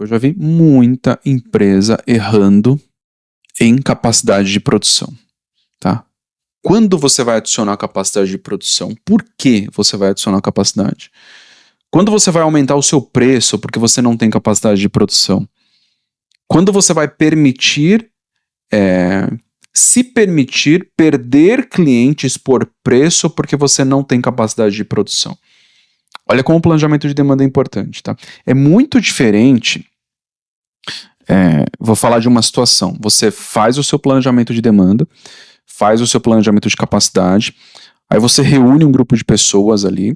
eu já vi muita empresa errando em capacidade de produção, tá? Quando você vai adicionar capacidade de produção? Por que você vai adicionar capacidade? Quando você vai aumentar o seu preço porque você não tem capacidade de produção? Quando você vai se permitir perder clientes por preço porque você não tem capacidade de produção? Olha como o planejamento de demanda é importante, tá? É muito diferente. Vou falar de uma situação. Você faz o seu planejamento de demanda, faz o seu planejamento de capacidade, aí você reúne um grupo de pessoas ali,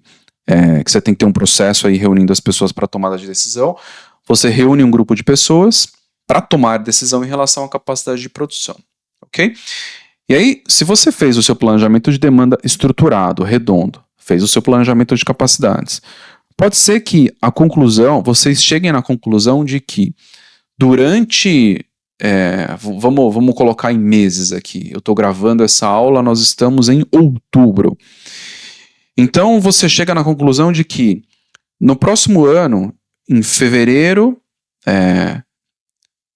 que você tem que ter um processo aí reunindo as pessoas para tomada de decisão. Você reúne um grupo de pessoas para tomar decisão em relação à capacidade de produção, ok? E aí, se você fez o seu planejamento de demanda estruturado, redondo, fez o seu planejamento de capacidades, pode ser que vocês cheguem na conclusão de que durante, vamos colocar em meses aqui, eu estou gravando essa aula, nós estamos em outubro. Então você chega na conclusão de que no próximo ano, em fevereiro,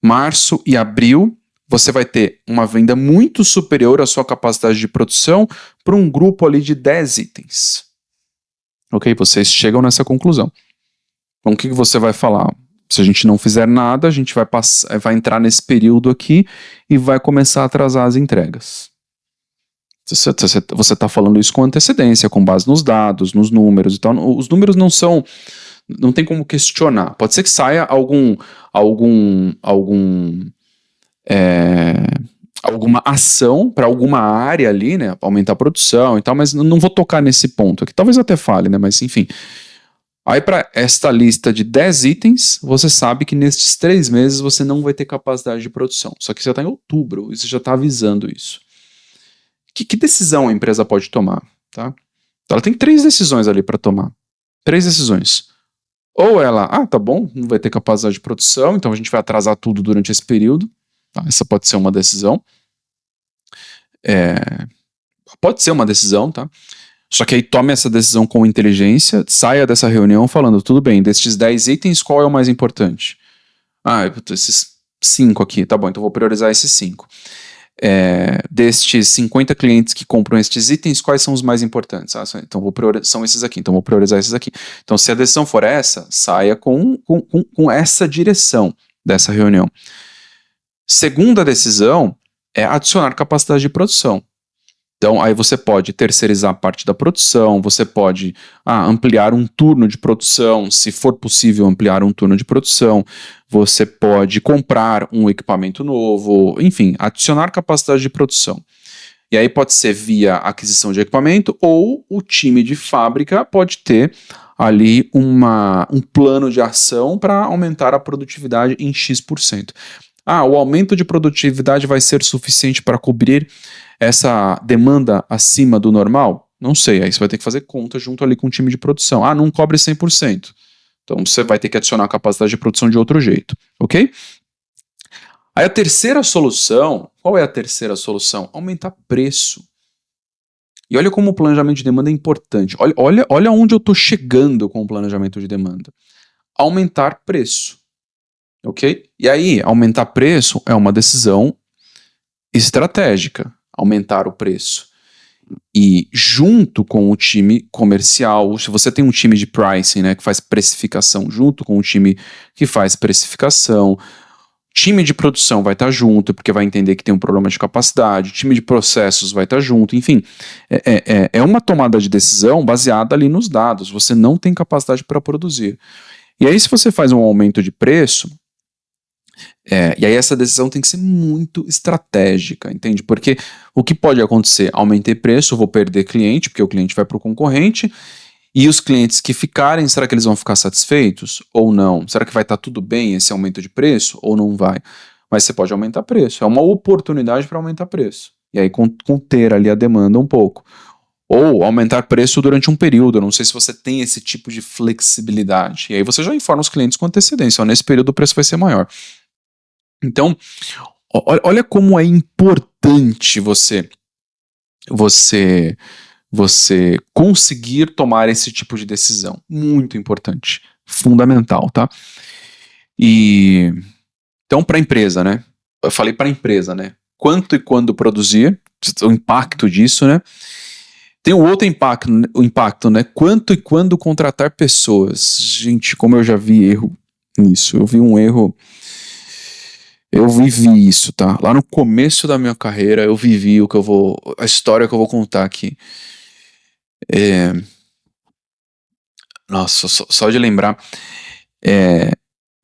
março e abril, você vai ter uma venda muito superior à sua capacidade de produção para um grupo ali de 10 itens. Ok? Vocês chegam nessa conclusão. Então o que você vai falar? Se a gente não fizer nada, a gente vai entrar nesse período aqui e vai começar a atrasar as entregas. Você está falando isso com antecedência, com base nos dados, nos números e tal. Os números não tem como questionar. Pode ser que saia alguma ação para alguma área ali, né, aumentar a produção e tal, mas não vou tocar nesse ponto aqui. Talvez até fale, né, mas enfim. Aí para esta lista de 10 itens, você sabe que nestes 3 meses você não vai ter capacidade de produção. Só que você já está em outubro e você já está avisando isso. Que decisão a empresa pode tomar? Tá? Ela tem 3 decisões ali para tomar. 3 decisões. Ou ela, tá bom, não vai ter capacidade de produção, então a gente vai atrasar tudo durante esse período. Tá? Essa pode ser uma decisão. Pode ser uma decisão, tá? Só que aí tome essa decisão com inteligência, saia dessa reunião falando, tudo bem, destes 10 itens, qual é o mais importante? Esses 5 aqui, tá bom, então vou priorizar esses 5. Destes 50 clientes que compram estes itens, quais são os mais importantes? Então são esses aqui, então vou priorizar esses aqui. Então se a decisão for essa, saia com essa direção dessa reunião. Segunda decisão é adicionar capacidade de produção. Então, aí você pode terceirizar parte da produção, você pode ampliar um turno de produção, se for possível ampliar um turno de produção, você pode comprar um equipamento novo, enfim, adicionar capacidade de produção. E aí pode ser via aquisição de equipamento ou o time de fábrica pode ter ali um plano de ação para aumentar a produtividade em X%. O aumento de produtividade vai ser suficiente para cobrir essa demanda acima do normal? Não sei, aí você vai ter que fazer conta junto ali com o time de produção. Não cobre 100%. Então você vai ter que adicionar a capacidade de produção de outro jeito, ok? Aí a terceira solução, qual é a terceira solução? Aumentar preço. E olha como o planejamento de demanda é importante. Olha onde eu estou chegando com o planejamento de demanda. Aumentar preço. Ok? E aí, aumentar preço é uma decisão estratégica, aumentar o preço. E junto com o time comercial, se você tem um time de pricing, né, que faz precificação, junto com o time que faz precificação, time de produção vai estar junto, porque vai entender que tem um problema de capacidade, time de processos vai estar junto, enfim, é uma tomada de decisão baseada ali nos dados, você não tem capacidade para produzir. E aí se você faz um aumento de preço, e aí essa decisão tem que ser muito estratégica, entende? Porque o que pode acontecer? Aumentei preço, vou perder cliente, porque o cliente vai para o concorrente, e os clientes que ficarem, será que eles vão ficar satisfeitos ou não? Será que vai estar tudo bem esse aumento de preço ou não vai? Mas você pode aumentar preço, é uma oportunidade para aumentar preço. E aí conter ali a demanda um pouco. Ou aumentar preço durante um período, eu não sei se você tem esse tipo de flexibilidade. E aí você já informa os clientes com antecedência, nesse período o preço vai ser maior. Então, olha como é importante você conseguir tomar esse tipo de decisão. Muito importante, fundamental, tá? E então, para a empresa, né? Eu falei para a empresa, né? Quanto e quando produzir, o impacto disso, né? Tem um outro impacto, o impacto, né? Quanto e quando contratar pessoas. Gente, como eu já vi erro nisso. Eu vi um erro. Eu vivi isso, tá? Lá no começo da minha carreira, eu vivi a história que eu vou contar aqui. Nossa, só de lembrar,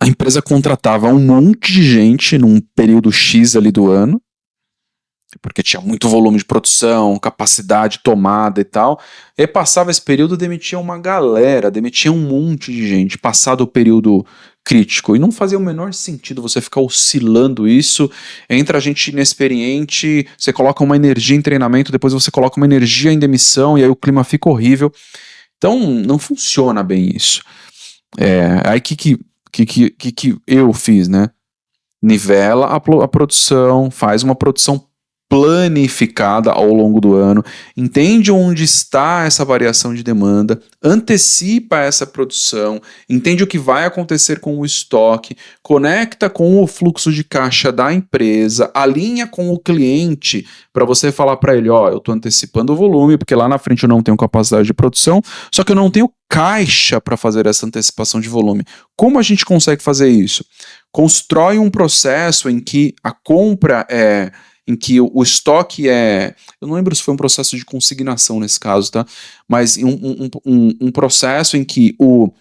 a empresa contratava um monte de gente num período X ali do ano, porque tinha muito volume de produção, capacidade tomada e tal. E passava esse período, demitia uma galera, demitia um monte de gente, passado o período crítico. E não fazia o menor sentido você ficar oscilando isso. Entra gente inexperiente, você coloca uma energia em treinamento, depois você coloca uma energia em demissão, e aí o clima fica horrível. Então, não funciona bem isso. Aí que eu fiz, né? Nivela a produção, faz uma produção planificada ao longo do ano, entende onde está essa variação de demanda, antecipa essa produção, entende o que vai acontecer com o estoque, conecta com o fluxo de caixa da empresa, alinha com o cliente para você falar para ele, ó, eu estou antecipando o volume, porque lá na frente eu não tenho capacidade de produção, só que eu não tenho caixa para fazer essa antecipação de volume. Como a gente consegue fazer isso? Constrói um processo em que a compra em que o estoque eu não lembro se foi um processo de consignação nesse caso, tá? Mas um processo em que o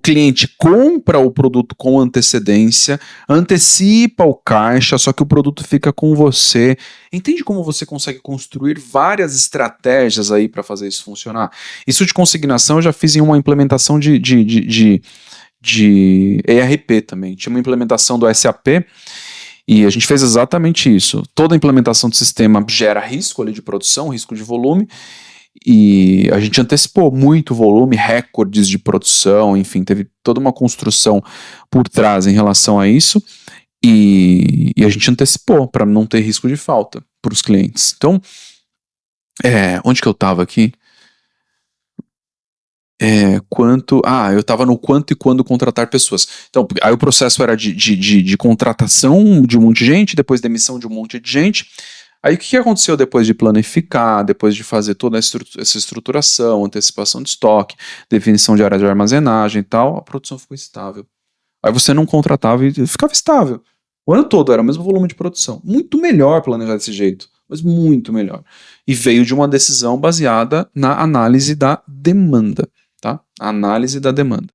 cliente compra o produto com antecedência, antecipa o caixa, só que o produto fica com você. Entende como você consegue construir várias estratégias aí para fazer isso funcionar? Isso de consignação eu já fiz em uma implementação de ERP também. Tinha uma implementação do SAP e a gente fez exatamente isso. Toda implementação do sistema gera risco ali de produção, risco de volume, e a gente antecipou muito volume, recordes de produção, enfim, teve toda uma construção por trás em relação a isso, e a gente antecipou para não ter risco de falta para os clientes. Então, onde que eu estava aqui? Eu estava no quanto e quando contratar pessoas. Então, aí o processo era de contratação de um monte de gente, depois demissão de um monte de gente. Aí o que aconteceu depois de planificar, depois de fazer toda essa estruturação, antecipação de estoque, definição de área de armazenagem e tal, a produção ficou estável. Aí você não contratava e ficava estável. O ano todo era o mesmo volume de produção. Muito melhor planejar desse jeito, mas muito melhor. E veio de uma decisão baseada na análise da demanda. Tá? A análise da demanda.